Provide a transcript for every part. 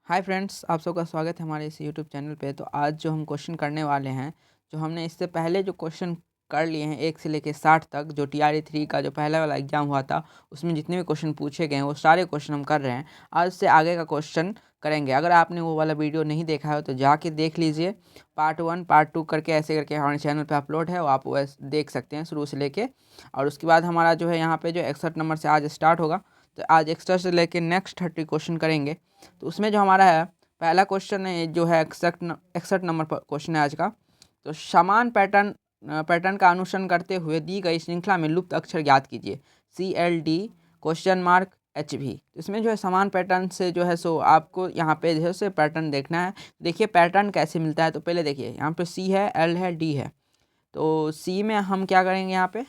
Hi friends, आप सबका स्वागत है हमारे इस यूट्यूब चैनल पे। तो आज जो हम क्वेश्चन करने वाले हैं, जो हमने इससे पहले जो क्वेश्चन कर लिए हैं 1 से लेकर 60 तक, जो TRE 3 का जो पहला वाला एग्जाम हुआ था उसमें जितने भी क्वेश्चन पूछे गए हैं वो सारे क्वेश्चन हम कर रहे हैं। आज से आगे का क्वेश्चन करेंगे। अगर आपने वो वाला वीडियो नहीं देखा है तो जाके देख लीजिए। पार्ट 1 पार्ट 2 करके ऐसे करके हमारे चैनल पर अपलोड है, वो आप वैसे देख सकते हैं शुरू से लेके। और उसके बाद हमारा जो है यहाँ पे जो 61 नंबर से आज स्टार्ट होगा। तो आज 61 से लेकर नेक्स्ट 30 क्वेश्चन करेंगे। तो उसमें जो हमारा है पहला क्वेश्चन है जो है 61 नंबर पर क्वेश्चन है आज का। तो समान पैटर्न का अनुसरण करते हुए दी गई श्रृंखला में लुप्त अक्षर ज्ञात कीजिए। CLD HV। इसमें जो है समान पैटर्न से जो है सो आपको यहाँ पे जो है से पैटर्न देखना है। देखिए पैटर्न कैसे मिलता है। तो पहले देखिए यहाँ पे C है, L है, D है। तो C में हम क्या करेंगे, यहाँ पे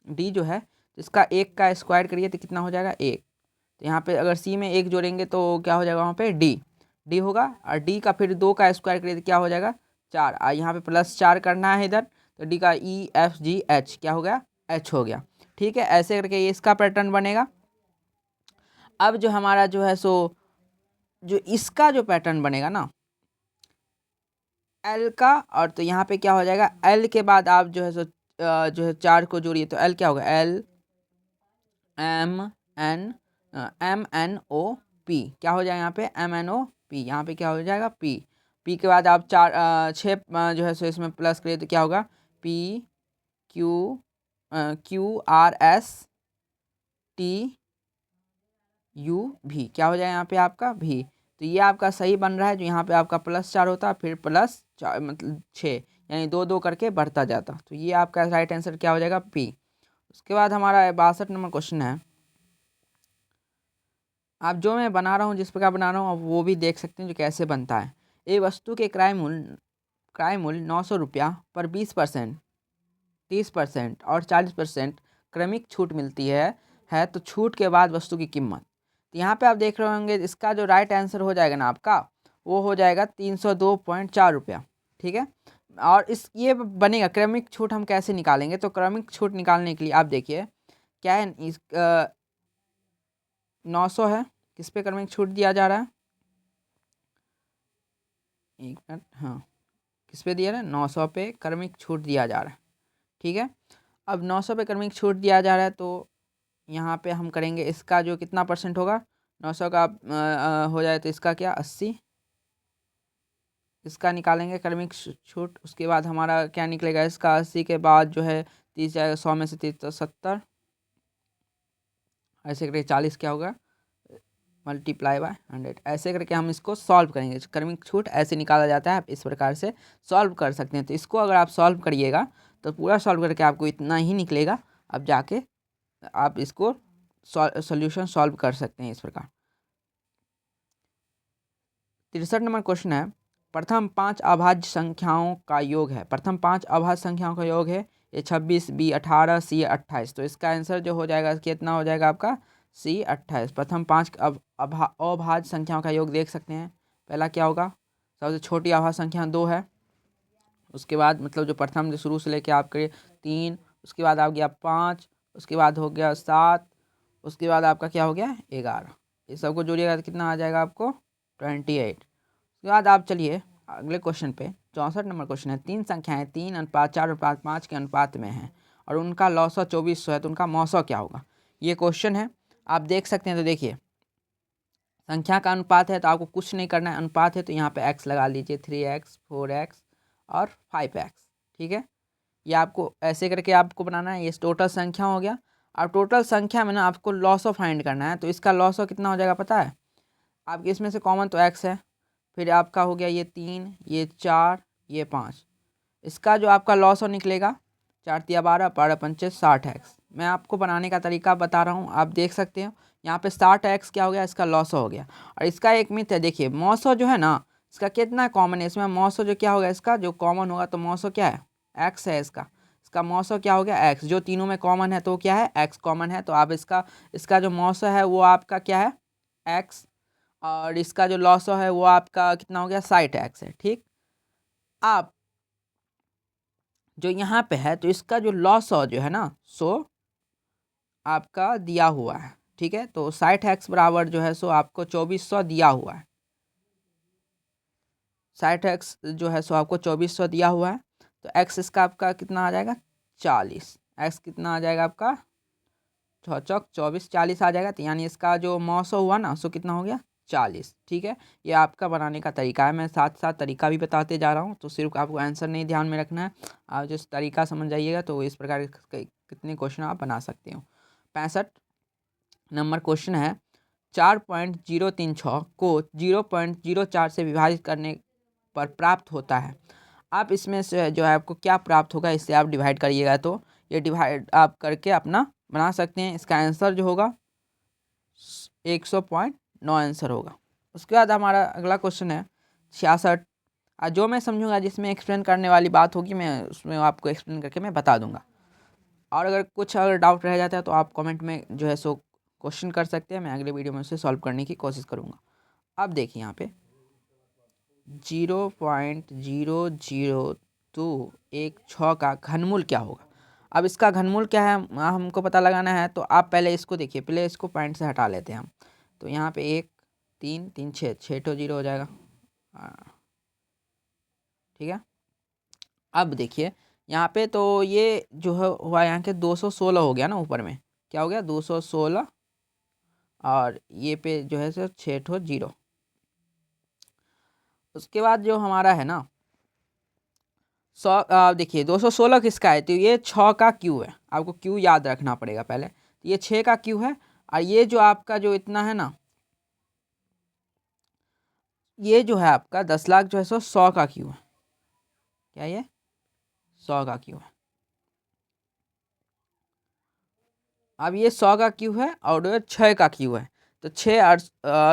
D जो है इसका 1 का स्क्वायर करिए तो कितना हो जाएगा 1। तो यहाँ पे अगर C में 1 जोड़ेंगे तो क्या हो जाएगा, वहाँ पे D होगा। और D का फिर 2 का स्क्वायर करिए तो क्या हो जाएगा 4। और यहाँ पे +4 करना है इधर, तो D का EFGH क्या हो गया, H हो गया। ठीक है, ऐसे करके ये इसका पैटर्न बनेगा। अब जो हमारा जो है सो जो इसका जो पैटर्न बनेगा ना L का, और तो यहाँ पे क्या हो जाएगा L के बाद आप जो है सो जो है 4 को जोड़िए तो L क्या होगा, LMNOP क्या हो जाएगा, यहाँ पे MNOP, यहाँ पे क्या हो जाएगा P के बाद आप 6 जो है सो इसमें प्लस करिए तो क्या होगा PQRSTUV क्या हो जाएगा यहाँ पे आपका V। तो ये आपका सही बन रहा है। जो यहाँ पे आपका +4 होता फिर +4 मतलब 6, यानी 2 2 करके बढ़ता जाता। तो ये आपका राइट आंसर क्या हो जाएगा P। उसके बाद हमारा 62 नंबर क्वेश्चन है। आप जो मैं बना रहा हूँ, जिस प्रकार बना रहा हूँ आप वो भी देख सकते हैं जो कैसे बनता है। एक वस्तु के क्रय मूल्य 900 रुपया पर 20%, 30% और 40% क्रमिक छूट मिलती है तो छूट के बाद वस्तु की कीमत। तो यहाँ पे आप देख रहे होंगे इसका जो राइट आंसर हो जाएगा ना आपका, वो हो जाएगा 302.4 रुपया। ठीक है, और इस ये बनेगा क्रमिक छूट हम कैसे निकालेंगे। तो क्रमिक छूट निकालने के लिए आप देखिए क्या है, इस 900 है, किस पे क्रमिक छूट दिया जा रहा है, एक मिनट, हाँ किस पे दिया रहा है, 900 पे क्रमिक छूट दिया जा रहा है। ठीक है, अब 900 पे क्रमिक छूट दिया जा रहा है तो यहाँ पे हम करेंगे इसका जो कितना परसेंट होगा, 900 का हो जाए तो इसका क्या 80, इसका निकालेंगे क्रमिक छूट। उसके बाद हमारा क्या निकलेगा, इसका 80 के बाद जो है 30 जाएगा, 100 में से 30 तो 70, ऐसे करके 40 क्या होगा ×100। ऐसे करके हम इसको सॉल्व करेंगे। क्रमिक छूट ऐसे निकाला जाता है, आप इस प्रकार से सॉल्व कर सकते हैं। तो इसको अगर आप सॉल्व करिएगा तो पूरा सॉल्व करके आपको इतना ही निकलेगा। अब जाके आप इसको सॉल्यूशन सॉल्व कर सकते हैं इस प्रकार। 63 नंबर क्वेश्चन है, प्रथम 5 अभाज्य संख्याओं का योग है। प्रथम 5 अभाज्य संख्याओं का योग है ये 26, B 18, C 28। तो इसका आंसर जो हो जाएगा कितना हो जाएगा आपका C 28। प्रथम 5 अभाज्य संख्याओं का योग देख सकते हैं। पहला क्या होगा, सबसे छोटी अभाज्य संख्या 2 है। उसके बाद मतलब जो प्रथम जो शुरू से लेके आपके 3, उसके बाद आ गया 5, उसके बाद हो गया 7, उसके बाद आपका क्या हो गया 11। ये सबको जोड़िएगा तो कितना आ जाएगा आपको 28। उसके बाद आप चलिए अगले क्वेश्चन पे। 64 नंबर क्वेश्चन है, 3 संख्याएं 3:4:5 के अनुपात में हैं और उनका लौसौ 2400 है तो उनका मौसौ क्या होगा। ये क्वेश्चन है, आप देख सकते हैं। तो देखिए संख्या का अनुपात है तो आपको कुछ नहीं करना है, अनुपात है तो यहाँ पे x लगा लीजिए, 3x 4x और 5x। ठीक है, ये आपको ऐसे करके आपको बनाना है। ये टोटल संख्या हो गया। और टोटल संख्या में ना आपको लॉसो फाइंड करना है। तो इसका लॉसो कितना हो जाएगा पता है आपके, इसमें से कॉमन तो x है, फिर आपका हो गया ये 3, ये 4, ये 5। इसका जो आपका लॉसो निकलेगा 4 तिया 12, 12 पंचे 60x। मैं आपको बनाने का तरीका बता रहा हूँ, आप देख सकते हो। यहाँ पे 60x क्या हो गया, इसका लॉसो हो गया। और इसका एक मिथ है, देखिए मौसो जो है ना इसका कितना कॉमन है, इसमें मौसो जो क्या होगा, इसका जो कॉमन होगा तो मौसो क्या है x है। इसका मौसो क्या हो गया x, जो तीनों में कॉमन है तो क्या है x कॉमन है। तो आप इसका जो मौसो है वो आपका क्या है x, और इसका जो लॉसो है वो आपका कितना हो गया 60x है। ठीक, आप जो यहाँ पे है तो इसका जो लॉसो जो है ना सो आपका दिया हुआ है। ठीक है, तो 60x बराबर जो है सो आपको 2400 दिया हुआ है। 60x जो है सो आपको 2400 दिया हुआ है, तो x इसका आपका कितना आ जाएगा 40, x कितना आ जाएगा आपका 6×4 = 24, 40 आ जाएगा। तो यानी इसका जो 900 हुआ ना सो कितना हो गया 40। ठीक है, ये आपका बनाने का तरीका है, मैं साथ साथ तरीका भी बताते जा रहा हूँ, तो सिर्फ आपको आंसर नहीं ध्यान में रखना है, आप जिस तरीका समझ जाइएगा तो इस प्रकार के कितने क्वेश्चन आप बना सकते हो। 65 नंबर क्वेश्चन है 4.036 को 0.04 से विभाजित करने पर प्राप्त होता है। आप इसमें से जो है आपको क्या प्राप्त होगा इससे आप डिवाइड करिएगा, तो ये डिवाइड आप करके अपना बना सकते हैं। इसका आंसर जो होगा 100.9 आंसर होगा। उसके बाद हमारा अगला क्वेश्चन है 66। जो मैं समझूंगा जिसमें एक्सप्लेन करने वाली बात होगी मैं उसमें आपको एक्सप्लेन करके मैं बता दूंगा, और अगर डाउट रह जाता है तो आप कमेंट में जो है सो क्वेश्चन कर सकते हैं, मैं अगले वीडियो में उसे सॉल्व करने की कोशिश करूंगा। अब देखिए यहाँ पे 0.0026 का घनमूल क्या होगा। अब इसका घनमूल क्या है हमको पता लगाना है, तो आप पहले इसको देखिए, पहले इसको पॉइंट से हटा लेते हैं हम। तो यहाँ पे 1 3 3 6 तो 0 हो जाएगा। ठीक है, अब देखिए यहाँ पे तो ये जो है हुआ यहाँ के 216 हो गया ना, ऊपर में क्या हो गया 216, और ये पे जो है सो 0। उसके बाद जो हमारा है ना 100, देखिए 216 किसका है, तो ये 6 का क्यू है, आपको क्यू याद रखना पड़ेगा पहले। तो ये 6 का क्यू है, और ये जो आपका जो इतना है ना, ये जो है आपका 10 लाख जो है सो 100 का क्यू है। क्या ये 100 का क्यू है। अब ये 100 का क्यू है और ये 6 का क्यू है, तो 6 और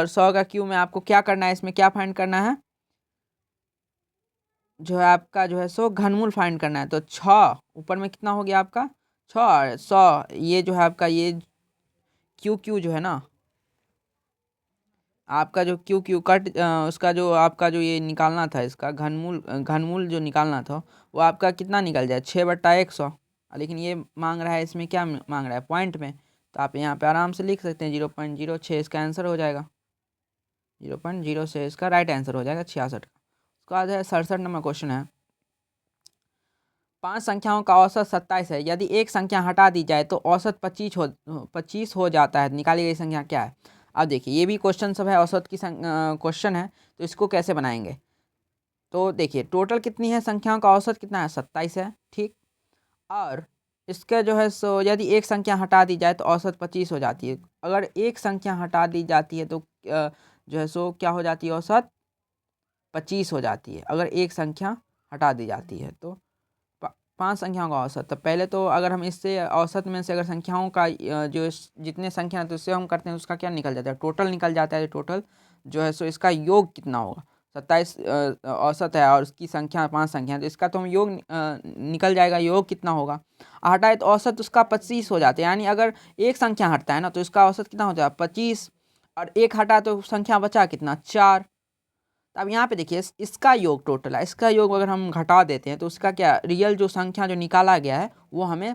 100 का क्यू में आपको क्या करना है, इसमें क्या फाइंड करना है, जो है आपका जो है सो घनमूल फाइंड करना है। तो 6 ऊपर में कितना हो गया आपका 6 और 100, ये जो है आपका ये क्यू जो है ना आपका जो क्यू कट उसका जो आपका जो ये निकालना था, इसका घनमूल जो निकालना था वो आपका कितना निकल जाए 6/100। लेकिन ये मांग रहा है, इसमें क्या मांग रहा है पॉइंट में, तो आप यहाँ पे आराम से लिख सकते हैं 0.06 इसका आंसर हो जाएगा। 0.06 इसका राइट आंसर हो जाएगा 66 का। उसके बाद है 67 नंबर क्वेश्चन है 5 संख्याओं का औसत 27 है, यदि एक संख्या हटा दी जाए तो औसत 25 हो जाता है, निकाली गई संख्या क्या है। अब देखिए ये भी क्वेश्चन सब है, औसत की क्वेश्चन है, तो इसको कैसे बनाएंगे। तो देखिए टोटल कितनी है संख्याओं का औसत कितना है 27 है, ठीक। और इसका जो है सो यदि एक संख्या हटा दी जाए तो औसत 25 हो जाती है। अगर एक संख्या हटा दी जाती है तो जो है सो क्या हो जाती है औसत 25 हो जाती है, अगर एक संख्या हटा दी जाती है तो 5 संख्याओं का औसत। तो पहले तो अगर हम इससे औसत में से अगर संख्याओं का जो जितने संख्या है तो उससे हम करते हैं उसका क्या निकल जाता है, टोटल निकल जाता है। टोटल जो है सो इसका योग कितना होगा, 27 औसत है और उसकी संख्या 5 संख्या है, तो इसका तो हम योग निकल जाएगा, योग कितना होगा। हटाए तो औसत उसका 25 हो जाता है, यानी अगर एक संख्या हटता है ना तो इसका औसत कितना हो जाएगा 25, और एक हटा तो संख्या बचा कितना 4। तो अब यहाँ पे देखिए इसका योग टोटल है, इसका योग अगर हम घटा देते हैं तो उसका क्या रियल जो संख्या जो निकाला गया है वो हमें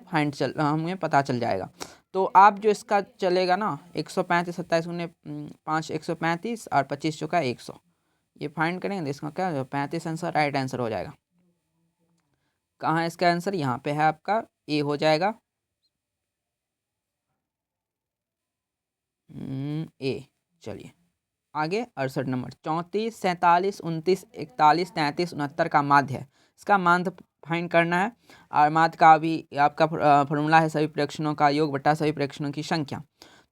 पता चल जाएगा। तो आप जो इसका चलेगा ना 135 27 5 135 और 25 चौका 100, ये फाइंड करेंगे तो इसका क्या 35 आंसर राइट आंसर हो जाएगा। कहाँ है इसका आंसर, यहाँ पे है आपका ए हो जाएगा ए। चलिए आगे 68 नंबर 34 47 29 41 33 69 का माध्य है, इसका माध्य फाइंड करना है। और माध्य का भी आपका फॉर्मूला है सभी प्रेक्षणों का योग बटा सभी प्रेक्षणों की संख्या,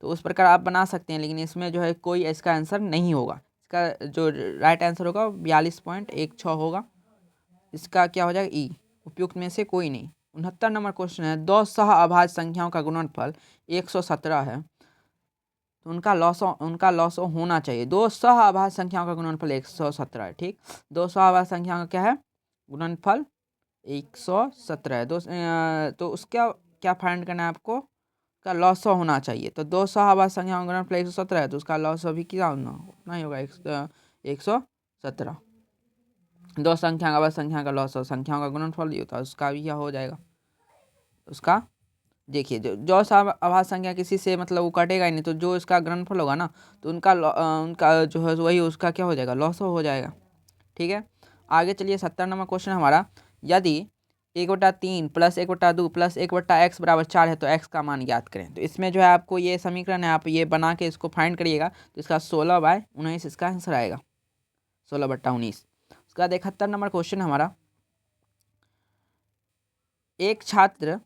तो उस प्रकार आप बना सकते हैं। लेकिन इसमें जो है कोई इसका आंसर नहीं होगा, इसका जो राइट आंसर होगा 42.16 होगा। इसका क्या हो जाएगा ई, उपयुक्त में से कोई नहीं। 69 नंबर क्वेश्चन है 2 सह अभाज्य संख्याओं का गुणनफल 117 है, तो उनका लॉस होना चाहिए। 2 सह अभाज्य संख्याओं का गुणनफल 117 है, ठीक। 2 सह अभाज्य संख्याओं का क्या है गुणनफल 117 है। तो उसका क्या फाइंड करना है आपको, का लॉस होना चाहिए। तो 2 सह अभाज्य संख्याओं का गुणनफल 117 है, तो उसका लॉस भी क्या होना उतना ही होगा 117। 2 संख्या का अभाज्य संख्या का लॉस संख्याओं का गुणनफल ही होता है, उसका भी क्या हो जाएगा। उसका देखिए जो अभाज्य संख्या किसी से मतलब वो कटेगा ही नहीं, तो जो इसका गुणनफल होगा ना तो उनका जो है वही उसका क्या हो जाएगा लॉस हो जाएगा, ठीक है। आगे चलिए 70 नंबर क्वेश्चन हमारा, यदि 1/3 प्लस 1/2 प्लस 1/x बराबर 4 है तो x का मान ज्ञात करें। तो इसमें जो है आपको ये समीकरण है, आप ये बना के इसको फाइंड करिएगा। तो इसका 16/19 इसका आंसर आएगा, 16/19। उसके बाद 71 नंबर क्वेश्चन हमारा, एक छात्र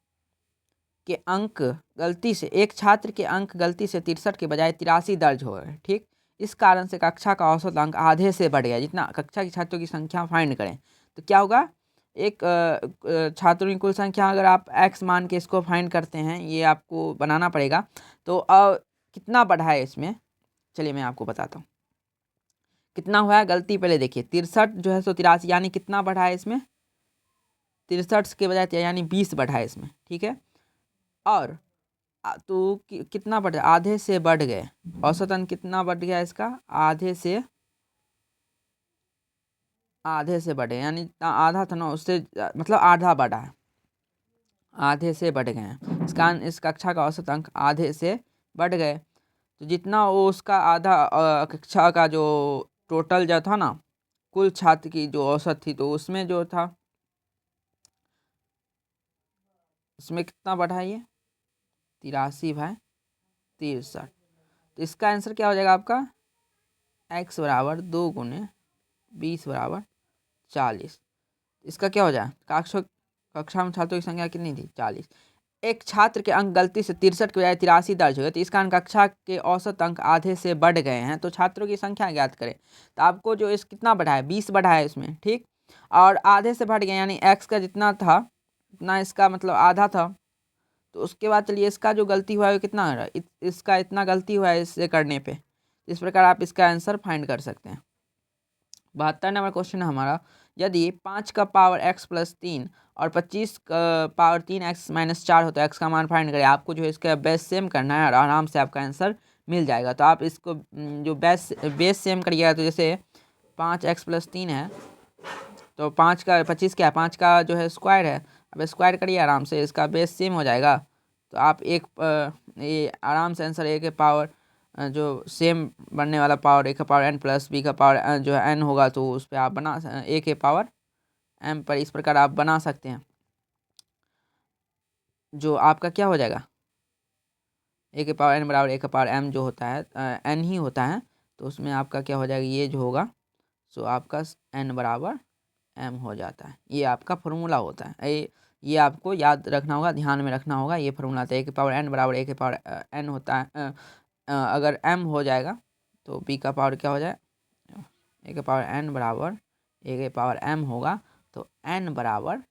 के अंक गलती से 63 के बजाय 83 दर्ज हो गए, ठीक। इस कारण से कक्षा का औसत अंक आधे से बढ़ गया। जितना कक्षा के छात्रों की संख्या फाइंड करें तो क्या होगा, एक छात्रों की कुल संख्या अगर आप x मान के इसको फाइंड करते हैं, ये आपको बनाना पड़ेगा। तो कितना बढ़ा है इसमें, चलिए मैं आपको बताता हूँ कितना हुआ है। गलती पहले देखिए, 63 जो है 83, यानी कितना बढ़ा है इसमें, 63 के बजाय यानी 20 बढ़ा है इसमें, ठीक है। और तो कितना बढ़, आधे से बढ़ गए। औसतन कितना बढ़ गया इसका, आधे से बढ़े, यानी आधा था ना, उससे मतलब आधा बढ़ा है, आधे से बढ़ गए हैं। इस कक्षा का औसत अंक आधे से बढ़ गए। तो जितना वो उसका आधा कक्षा का जो टोटल जो था ना, कुल छात्र की जो औसत थी, तो उसमें जो था, उसमें कितना बढ़ा ये 83/63। तो इसका आंसर क्या हो जाएगा आपका, x बराबर 2 गुने 20 बराबर 40। इसका क्या हो जाए, कक्षा में छात्रों की संख्या कितनी थी, 40। एक छात्र के अंक गलती से 63 के बजाय 83 दर्ज हो गए, तो इस कारण कक्षा के औसत अंक आधे से बढ़ गए हैं। तो छात्रों की संख्या ज्ञात करें। तो आपको जो इस कितना बढ़ा है, 20 बढ़ा है इसमें, ठीक। और आधे से बढ़ गए, यानी x का जितना था उतना इसका मतलब आधा था। तो उसके बाद चलिए इसका जो गलती हुआ है वो कितना हो रहा है, इसका इतना गलती हुआ है इससे करने पे। इस प्रकार आप इसका आंसर फाइंड कर सकते हैं। 72 नंबर क्वेश्चन है हमारा, यदि 5 का पावर x प्लस 3 और 25 का पावर 3x-4 हो तो x का मान फाइंड करें। आपको जो है इसका बेस सेम करना है और आराम से आपका आंसर मिल जाएगा। तो आप इसको जो बेस सेम करिएगा, तो जैसे 5x प्लस 3 है, तो 5 का 25 क्या है, 5 का जो है स्क्वायर है। अब स्क्वायर करिए आराम से, इसका बेस सेम हो जाएगा। तो आप ये आराम से आंसर a के पावर जो सेम बनने वाला पावर a का पावर n प्लस b का पावर जो है n होगा, तो उस पर आप बना a के पावर m पर इस प्रकार आप बना सकते हैं। जो आपका क्या हो जाएगा, a के पावर n बराबर a का पावर m जो होता है n ही होता है। तो उसमें आपका क्या हो जाएगा, ये जो होगा सो आपका n बराबर m हो जाता है। ये आपका फॉर्मूला होता है, ये आपको याद रखना होगा, ध्यान में रखना होगा। ये फॉर्मूला था, a के पावर n बराबर a के पावर n होता है। अगर m हो जाएगा तो b का पावर क्या हो जाए, a के पावर n बराबर a के पावर m होगा, तो n बराबर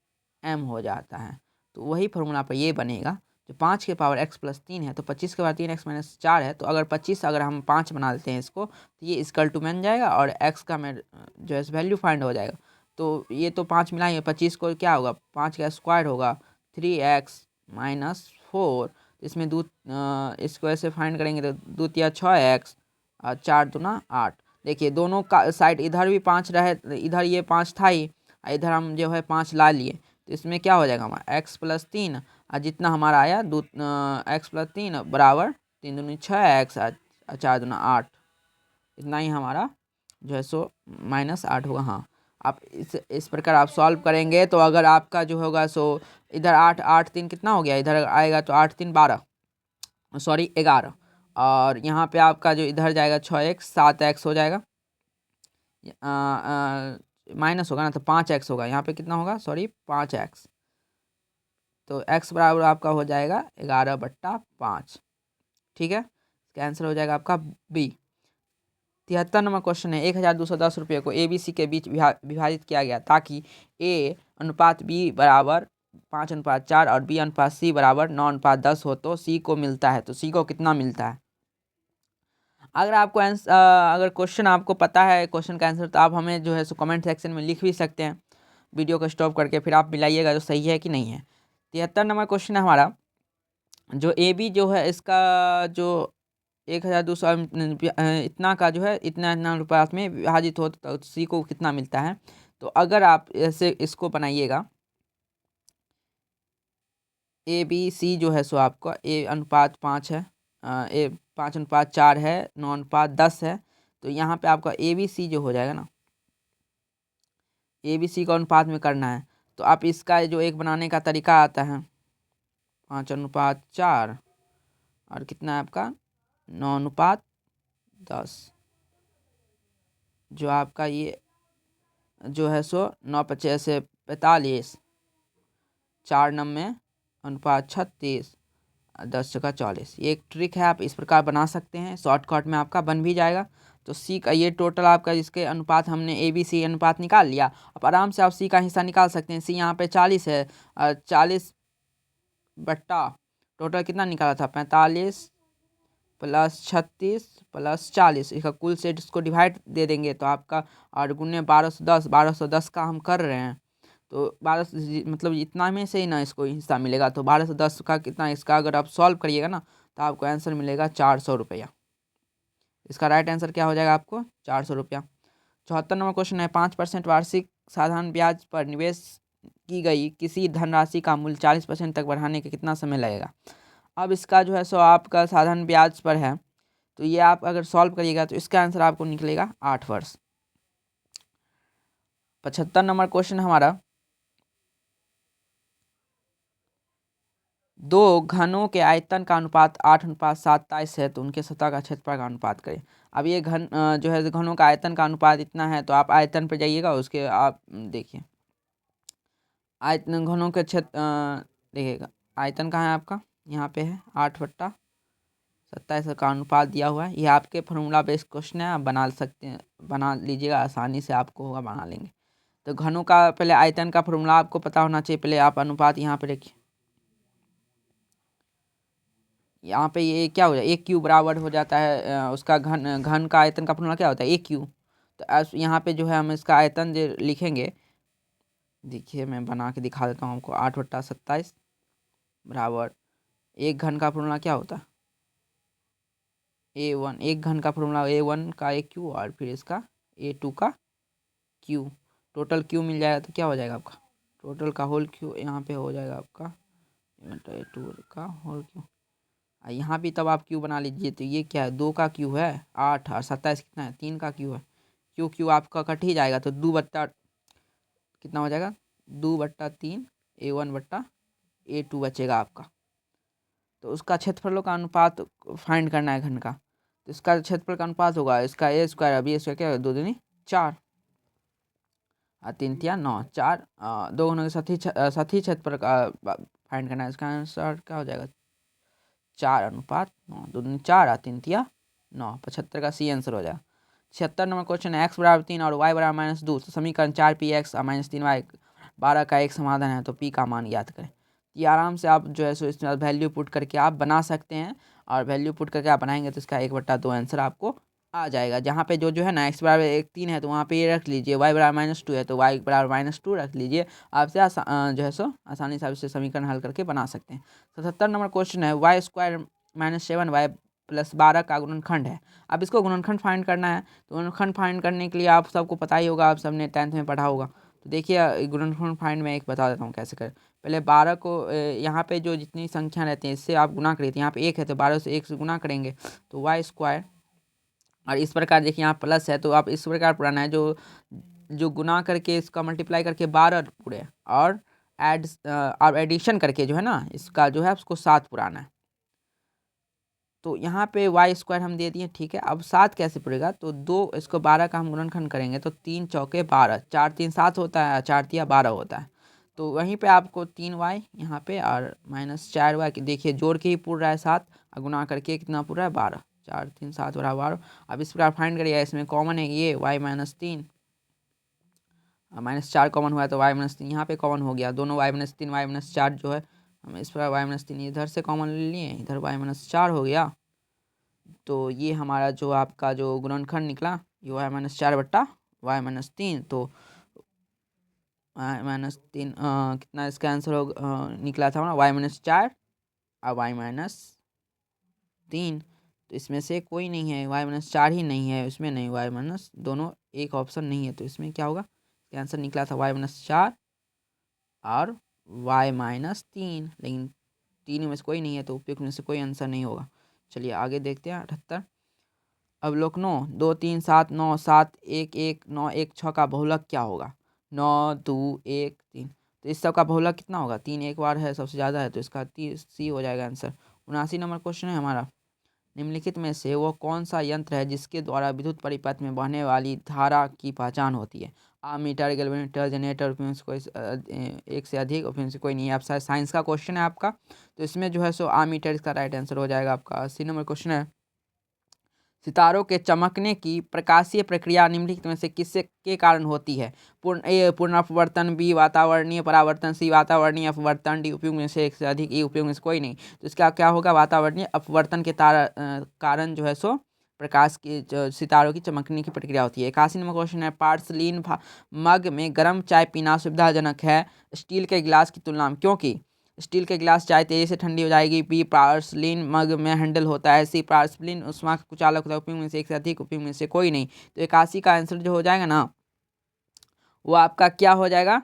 m हो जाता है। तो वही फॉर्मूला पर ये बनेगा। जो 5 के पावर x प्लस 3 है, तो 25 के पावर 3x-4 है। तो अगर 25 अगर हम 5 बना देते हैं इसको, तो ये इक्वल टू बन जाएगा और x का में जो है वैल्यू फाइंड हो जाएगा। तो ये तो 5 मिलाएंगे, 25 को क्या होगा, 5 का स्क्वायर होगा 3x-4। इसमें इसको ऐसे फाइंड करेंगे तो 2 तिया 6x और 4 दूना 8। देखिए दोनों का साइड, इधर भी 5 रहे, इधर ये 5 था ही, इधर हम जो है 5 ला लिए। तो इसमें क्या हो जाएगा हमारा x प्लस 3 और जितना हमारा आया x प्लस 3 बराबर 3 दूनी 6x और 4 दूना 8। इतना ही हमारा जो है सो -8 होगा। हाँ, आप इस प्रकार आप सॉल्व करेंगे तो अगर आपका जो होगा सो इधर 8 8 3 कितना हो गया, इधर आएगा तो 8 3 12, सॉरी 11। और यहाँ पे आपका जो इधर जाएगा 6x 7x हो जाएगा, माइनस होगा ना, तो 5x होगा। यहाँ पे कितना होगा, सॉरी 5x। तो x बराबर आपका हो जाएगा 11/5, ठीक है। इसका आंसर हो जाएगा आपका बी। 73 नंबर क्वेश्चन है, 1210 रुपये को ABC के बीच विभाजित किया गया ताकि A अनुपात B बराबर 5:4 और B अनुपात C बराबर 9:10 हो तो C को मिलता है। तो C को कितना मिलता है। अगर आपको अगर क्वेश्चन आपको पता है क्वेश्चन का आंसर, तो आप हमें जो है सो कमेंट सेक्शन में लिख भी सकते हैं, वीडियो को स्टॉप करके फिर आप मिलाइएगा जो सही है कि नहीं है। 73 नंबर क्वेश्चन है हमारा, जो AB जो है इसका जो 1200 इतना का जो है इतना रुपये में विभाजित हो तो C को कितना मिलता है। तो अगर आप ऐसे इसको बनाइएगा, ABC जो है सो आपका A अनुपात 5 है, A 5:4 है, 9:10 है। तो यहाँ पे आपका ABC जो हो जाएगा ना, ABC का अनुपात में करना है। तो आप इसका जो एक बनाने का तरीका आता है 5:4 और कितना है आपका 9:10, जो आपका ये जो है सो 9×5=45, 4:36 10×40। ये एक ट्रिक है, आप इस प्रकार बना सकते हैं, शॉर्टकट में आपका बन भी जाएगा। तो सी का ये टोटल आपका इसके अनुपात हमने ABC अनुपात निकाल लिया। अब आराम से आप सी का हिस्सा निकाल सकते हैं। सी यहाँ पे 40 है, 40 बट्टा टोटल कितना निकाला था 45 + 36 + 40, इसका कुल सेट इसको डिवाइड दे देंगे तो आपका और गुने 1210 का हम कर रहे हैं। तो 12 मतलब इतना में से ही ना इसको हिस्सा मिलेगा। तो 1210 का कितना इसका अगर आप सॉल्व करिएगा ना तो आपको आंसर मिलेगा 400 रुपया। इसका राइट आंसर क्या हो जाएगा आपको 400 रुपया। 74 नंबर क्वेश्चन है 5% वार्षिक साधारण ब्याज पर निवेश की गई किसी धनराशि का मूल्य 40% तक बढ़ाने के कितना समय लगेगा। अब इसका जो है सो आपका साधारण ब्याज पर है, तो ये आप अगर सॉल्व करिएगा तो इसका आंसर आपको निकलेगा 8 वर्ष। 75 नंबर क्वेश्चन हमारा, दो घनों के आयतन का अनुपात 8:27 है तो उनके सतह का क्षेत्रफल का अनुपात करें। अब ये घन जो है घनों का आयतन का अनुपात इतना है, तो आप आयतन पर जाइएगा, उसके आप देखिए आयतन घनों के क्षेत्र देखिएगा आयतन कहाँ है आपका, यहाँ पे है 8/27 का अनुपात दिया हुआ है। ये आपके फॉर्मूला बेस्ड क्वेश्चन है, आप बना सकते हैं, बना लीजिएगा, आसानी से आपको होगा, बना लेंगे। तो घनों का पहले आयतन का फॉर्मूला आपको पता होना चाहिए। पहले आप अनुपात यहाँ पे रखिए, यहाँ पे ये क्या हो जाए एक क्यू बराबर हो जाता है उसका घन का आयतन का फॉर्मूला क्या होता है एक क्यू। तो यहाँ पे जो है हम इसका आयतन जो लिखेंगे, देखिए मैं बना के दिखा देता हूँ हमको। 8/27 बराबर एक घन का फॉर्मूला क्या होता है A1, एक घन का फॉर्मूला A1 का एक क्यू और फिर इसका A2 का क्यू। टोटल क्यू मिल जाएगा तो क्या हो जाएगा आपका टोटल का होल क्यू, यहाँ पे हो जाएगा आपका A2 का होल क्यू। यहाँ भी तब आप क्यू बना लीजिए। तो ये क्या है 2 का क्यू है 8 और 27 कितना है 3 का क्यू है। क्यू क्यू आपका कट ही जाएगा तो 2 बट्टा कितना हो जाएगा 2/3 A1/A2 बचेगा आपका। तो उसका क्षेत्रफलों का अनुपात फाइंड करना है घन का। तो इसका क्षेत्रफल का अनुपात होगा इसका A² अभी इसका क्या 2 दूनी 4 और 3 तिया 9, 4 दो घनों के साथी क्षेत्रफल का फाइंड करना है। इसका आंसर क्या हो जाएगा 4:9, 2 दूनी 4 और 3 तिया 9, 75 का सी आंसर हो जाएगा। 76 नंबर क्वेश्चन है x=3 और y=-2, तो समीकरण 4px और -3y 12 का एक समाधान है, तो p का मान ज्ञात करें। ये आराम से आप जो है सो इसमें वैल्यू पुट करके आप बना सकते हैं, और वैल्यू पुट करके आप बनाएंगे तो इसका 1/2 आंसर आपको आ जाएगा। जहाँ पे जो है ना x=3 है तो वहाँ पे ये रख लीजिए, y=-2 है तो y=-2 रख लीजिए। आपसे जो है सो आसानी से आप इसे समीकरण हल करके बना सकते हैं। 77 नंबर क्वेश्चन है y² -7y + 12 का गुणनखंड है। अब इसको गुणनखंड फाइंड करना है। तो गुणनखंड फाइंड करने के लिए आप सबको पता ही होगा, आप सबने 10th में पढ़ा होगा। तो देखिए गुणनखंड फाइंड मैं एक बता देता हूँ कैसे करें। पहले 12 को यहाँ पे जो जितनी संख्या रहती है इससे आप गुना करिए। तो यहाँ पे 1 है तो 12 से 1 से गुना करेंगे तो y²। और इस प्रकार देखिए यहाँ प्लस है तो आप इस प्रकार पुराना है जो जो गुना करके इसका मल्टीप्लाई करके 12 पूरे और एडिशन करके जो है ना इसका जो है उसको 7 पुराना है। तो यहाँ पे y² हम दे दिए, ठीक है। अब 7 कैसे पड़ेगा, तो 2 इसको 12 का हम गुणनखंड करेंगे तो 3 चौके 12, 4 3 7 होता है, 4 तिया 12 होता है। तो वहीं पे आपको 3y यहाँ पे और -4y देखिए जोड़ के ही पूर रहा है 7 और गुना करके कितना पूरा है 12, 4 3 7 बराबर 12। अब इस प्रकार फाइंड करिए, इसमें कॉमन है ये y-3 -4 कॉमन हुआ है तो y-3 यहाँ पे कॉमन हो गया। दोनों y-3 y-4 जो है हम इस पर y-3 इधर से कॉमन ले लिए, इधर y-4 हो गया। तो ये हमारा जो आपका जो गुणनखंड निकला ये y-4/y-3। तो y-3 कितना इसका आंसर हो निकला था हमारा y-4 और y-3। तो इसमें से कोई नहीं है, y-4 ही नहीं है, इसमें नहीं y- दोनों एक ऑप्शन नहीं है। तो इसमें क्या होगा आंसर निकला था y-4 और y-3, लेकिन तीन में से कोई नहीं है तो उपयुक्त में से कोई आंसर नहीं होगा। चलिए आगे देखते हैं। 78 अवलोकनों 2 3 7 9 7 1 1 9 1 6 का बहुलक क्या होगा। 9 2 1 3। तो इस सब का बहुलक कितना होगा? 3 एक बार है, सबसे ज़्यादा है, तो इसका सी हो जाएगा आंसर। 79 नंबर क्वेश्चन है हमारा, निम्नलिखित में से वो कौन सा यंत्र है जिसके द्वारा विद्युत परिपथ में बहने वाली धारा की पहचान होती है? आमीटर, गैल्वेनोमीटर, जनरेटर, उपयोग से कोई एक से अधिक, उपयोग से कोई नहीं है। आप शायद साइंस का क्वेश्चन है आपका, तो इसमें जो है सो आमीटर इसका राइट आंसर हो जाएगा आपका। 80 नंबर क्वेश्चन है, सितारों के चमकने की प्रकाशीय प्रक्रिया निम्नलिखित में से किससे के कारण होती है? पूर्ण अपवर्तन, बी वातावरणीय परावर्तन, सी वातावरणीय अपवर्तन, डी उपयोग में से एक से अधिक, ई उपयोग में से कोई नहीं। तो इसका क्या होगा? वातावरणीय अपवर्तन के कारण जो है सो प्रकाश की सितारों की चमकने की प्रक्रिया होती है। 81 नंबर क्वेश्चन है, पार्सलीन मग में गर्म चाय पीना सुविधाजनक है स्टील के गिलास की तुलना में, क्योंकि स्टील के गिलास चाय तेजी से ठंडी हो जाएगी, बी पार्सलिन मग में हैंडल होता है, सी पार्सलिन उष्मा का कुचालक होता है, उपयोग में से एक से अधिक, उपयोग में से कोई नहीं। तो 81 का आंसर जो हो जाएगा ना, वो आपका क्या हो जाएगा?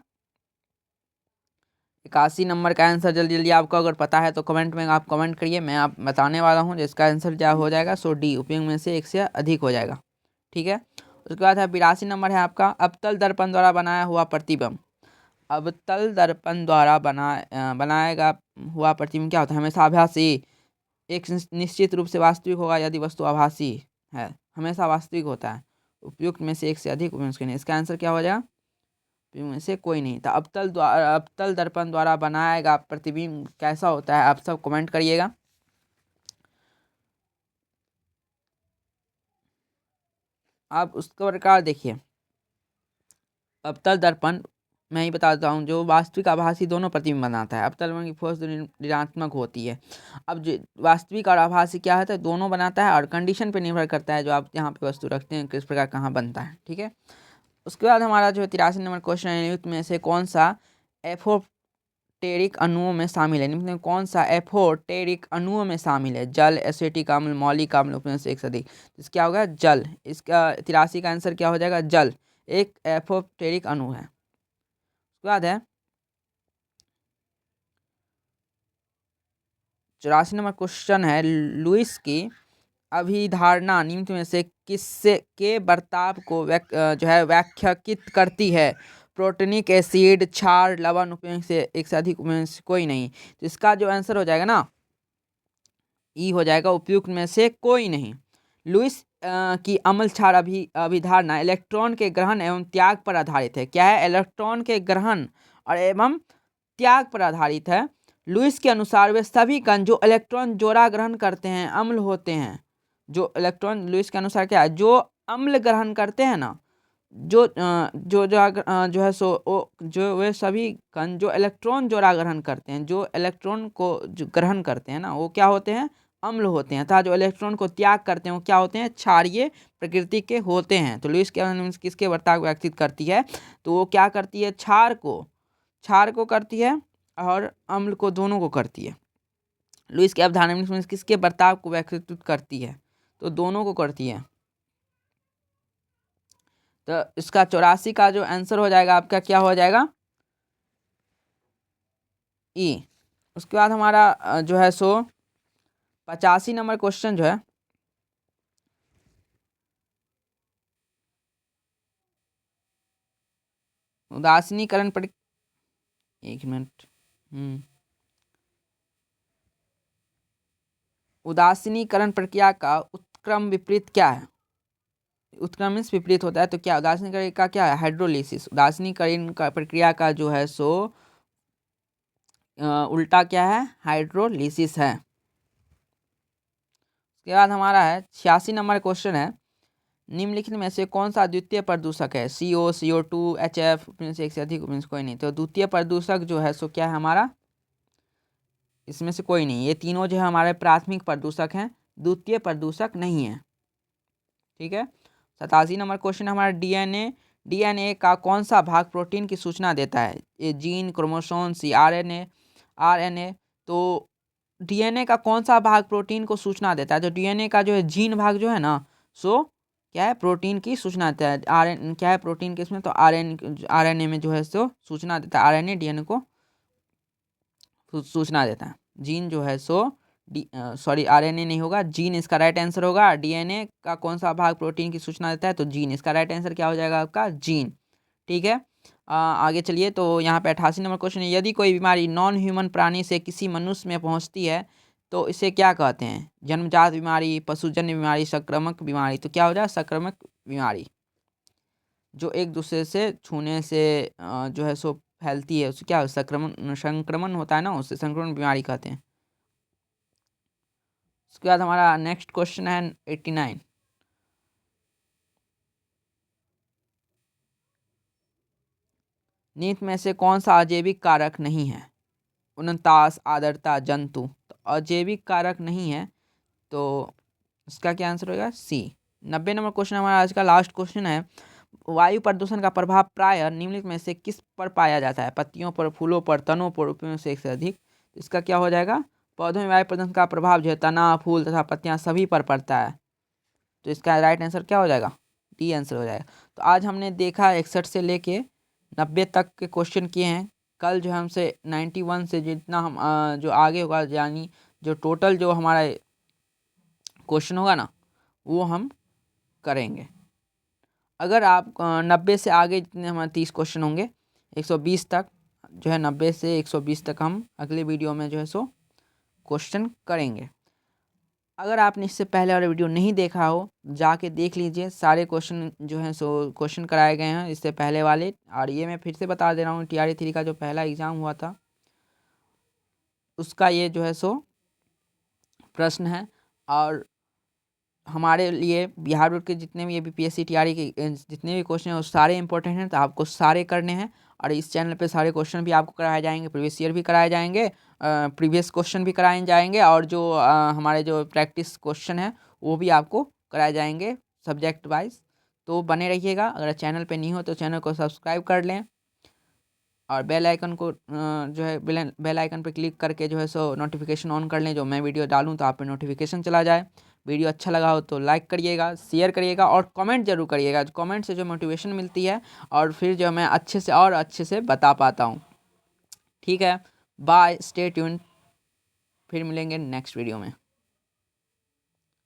81 नंबर का आंसर जल्दी जल्दी आपको अगर पता है तो कमेंट में आप कमेंट करिए, मैं आप बताने वाला हूँ जिसका आंसर क्या हो जाएगा। सो डी उपयोग में से एक से अधिक हो जाएगा। ठीक है, उसके बाद है 82 नंबर है आपका, अवतल दर्पण द्वारा बनाया हुआ प्रतिबिंब। अवतल दर्पण द्वारा बनाएगा हुआ प्रतिबिंब क्या होता है? हमेशा आभासी, एक निश्चित रूप से वास्तविक होगा यदि वस्तु आभासी है, हमेशा वास्तविक होता है, उपयुक्त में से एक से अधिक, उपयुक्त नहीं। इसका आंसर क्या हो जाएगा? उपयुक्त में से कोई नहीं। तो अवतल दर्पण द्वारा बनाया गया प्रतिबिंब कैसा होता है? आप सब कमेंट करिएगा। आप उसका प्रकार देखिए, अवतल दर्पण मैं ही बताता हूँ, जो वास्तविक आभासी दोनों प्रतिबिंब बनाता है। अवतल दर्पण की फोर्स ऋणात्मक होती है। अब जो वास्तविक और आभासी क्या होता है? दोनों बनाता है, और कंडीशन पे निर्भर करता है जो आप यहाँ पे वस्तु रखते हैं किस प्रकार कहाँ बनता है। ठीक है, उसके बाद हमारा जो 83 नंबर क्वेश्चन है, निम्नलिखित में से कौन सा एफोटेरिक अणुओं में शामिल है? निम्नलिखित में कौन सा एफोटेरिक अणुओं में शामिल है? जल, एसिटिक अम्ल, मौलिक अम्ल, उपयोग से एक से अधिक। तो क्या होगा? जल। इसका 83 का आंसर क्या हो जाएगा? जल एक एफोटेरिक अणु है। उसके बाद है 84 नंबर क्वेश्चन है, लुईस की अभिधारणा निम्न में से किससे के बर्ताव को जो है व्याख्यायित करती है? प्रोटोनिक एसिड, क्षार, लवण, उपयोग से एक से अधिक, उपयोग से कोई नहीं। तो इसका जो आंसर हो जाएगा ना, ई हो जाएगा, उपयुक्त में से कोई नहीं। लुईस की अम्ल क्षार अभिधारणा इलेक्ट्रॉन के ग्रहण एवं त्याग पर आधारित है। क्या है? इलेक्ट्रॉन के ग्रहण और एवं त्याग पर आधारित है। लुईस के अनुसार वे सभी कण जो इलेक्ट्रॉन जोड़ा ग्रहण करते हैं अम्ल होते हैं। जो इलेक्ट्रॉन लुईस के अनुसार क्या है? जो अम्ल ग्रहण करते हैं ना, जो है सो जो वे सभी कण जो इलेक्ट्रॉन जोड़ा ग्रहण करते हैं, जो इलेक्ट्रॉन को जो ग्रहण करते हैं ना, वो क्या होते हैं? अम्ल होते हैं। तथा जो इलेक्ट्रॉन को त्याग करते हैं वो क्या होते हैं? क्षारीय प्रकृति के होते हैं। तो लुईस के किसके वर्ताव को व्यक्तित करती है? तो वो क्या करती है? क्षार को करती है और अम्ल को, दोनों को करती है। लुईस की अवधारणा किसके बर्ताव को व्यक्तित्व करती है? तो दोनों को करती है। तो इसका 84 का जो आंसर हो जाएगा आपका क्या हो जाएगा? ई। उसके बाद हमारा जो है सो 85 नंबर क्वेश्चन जो है, उदासीनीकरण पर, एक मिनट, उदासीनीकरण प्रक्रिया का उत्क्रम विपरीत क्या है? उत्क्रम मीन्स विपरीत होता है, तो क्या उदासीनीकरण का क्या है? हाइड्रोलिसिस। उदासीनीकरण का प्रक्रिया का जो है सो उल्टा क्या है? हाइड्रोलिसिस है। उसके बाद हमारा है 86 नंबर क्वेश्चन है, निम्नलिखित में से कौन सा द्वितीय प्रदूषक है? CO, CO2, HF, उपमेय से एक से अधिक, उपमेय से कोई नहीं। तो द्वितीय प्रदूषक जो है सो क्या है हमारा? इसमें से कोई नहीं। ये तीनों जो है हमारे प्राथमिक प्रदूषक हैं, द्वितीय प्रदूषक नहीं है। ठीक है, 87 नंबर क्वेश्चन हमारा डीएनए का कौन सा भाग प्रोटीन की सूचना देता है? ये जीन, क्रोमोसोम, सी आरएनए। तो डीएनए का कौन सा भाग प्रोटीन को सूचना देता है? तो डीएनए का जो है जीन भाग जो है ना, सो क्या है? प्रोटीन की सूचना देता है। आरएन क्या है? प्रोटीन के इसमें तो आरएनए में जो है सो सूचना देता है। आरएनए डीएनए को सूचना देता है। जीन जो है सो आरएनए नहीं होगा, जीन इसका राइट आंसर होगा। डीएनए का कौन सा भाग प्रोटीन की सूचना देता है? तो जीन। इसका राइट आंसर क्या हो जाएगा आपका? जीन। ठीक है, आगे चलिए, तो यहाँ पे 88 नंबर क्वेश्चन है, यदि कोई बीमारी नॉन ह्यूमन प्राणी से किसी मनुष्य में पहुँचती है तो इसे क्या कहते हैं? जन्मजात बीमारी, पशुजन्य बीमारी, संक्रामक बीमारी। तो क्या हो जाए? संक्रामक बीमारी। जो एक दूसरे से छूने से जो है सो फैलती है, उसे क्या संक्रमण संक्रमण होता है ना, उसे संक्रमण बीमारी कहते हैं। उसके बाद हमारा नेक्स्ट क्वेश्चन है 89। नीच में से कौन सा अजैविक कारक नहीं है? 49 आर्द्रता, जंतु। तो अजैविक कारक नहीं है, तो इसका क्या आंसर होगा? सी। 90 नंबर क्वेश्चन हमारा आज का लास्ट क्वेश्चन है, वायु प्रदूषण का प्रभाव प्राय निम्नलिखित में से किस पर पाया जाता है? पत्तियों पर, फूलों पर, तनों पर, उपयों से एक से अधिक। तो इसका क्या हो जाएगा? पौधों में वायु प्रदूषण का प्रभाव जो है तना, फूल तथा पत्तियां सभी पर पड़ता है। तो इसका राइट आंसर क्या हो जाएगा? डी आंसर हो जाएगा। तो आज हमने देखा 61 से लेके 90 तक के क्वेश्चन किए हैं। कल जो हमसे 91 से जितना हम जो आगे होगा, यानी जो टोटल जो हमारा क्वेश्चन होगा ना, वो हम करेंगे। अगर आप 90 से आगे जितने हमारे 30 क्वेश्चन होंगे, 120 तक जो है, 90 से 120 तक हम अगले वीडियो में जो है सो क्वेश्चन करेंगे। अगर आपने इससे पहले वाला वीडियो नहीं देखा हो, जाके देख लीजिए। सारे क्वेश्चन जो हैं सो क्वेश्चन कराए गए हैं इससे पहले वाले। और ये मैं फिर से बता दे रहा हूँ, TRE 3 का जो पहला एग्ज़ाम हुआ था उसका ये जो है सो प्रश्न है। और हमारे लिए बिहार बोर्ड के जितने भी BPSC TRE के जितने भी क्वेश्चन हैं वो सारे इंपॉर्टेंट हैं, तो आपको सारे करने हैं। और इस चैनल पे सारे क्वेश्चन भी आपको कराए जाएंगे, प्रीवियस ईयर भी कराए जाएंगे, प्रीवियस क्वेश्चन भी कराए जाएंगे, और जो हमारे जो प्रैक्टिस क्वेश्चन है वो भी आपको कराए जाएंगे सब्जेक्ट वाइज। तो बने रहिएगा। अगर चैनल पे नहीं हो तो चैनल को सब्सक्राइब कर लें, और बेल आइकन को जो है बेल आइकन पर क्लिक करके जो है सो नोटिफिकेशन ऑन कर लें। जो मैं वीडियो डालूँ तो आप पे नोटिफिकेशन चला जाए। वीडियो अच्छा लगा हो तो लाइक करिएगा, शेयर करिएगा, और कमेंट जरूर करिएगा। कमेंट से जो मोटिवेशन मिलती है, और फिर जो मैं अच्छे से और अच्छे से बता पाता हूँ। ठीक है, बाय, स्टे ट्यून्ड। फिर मिलेंगे नेक्स्ट वीडियो में।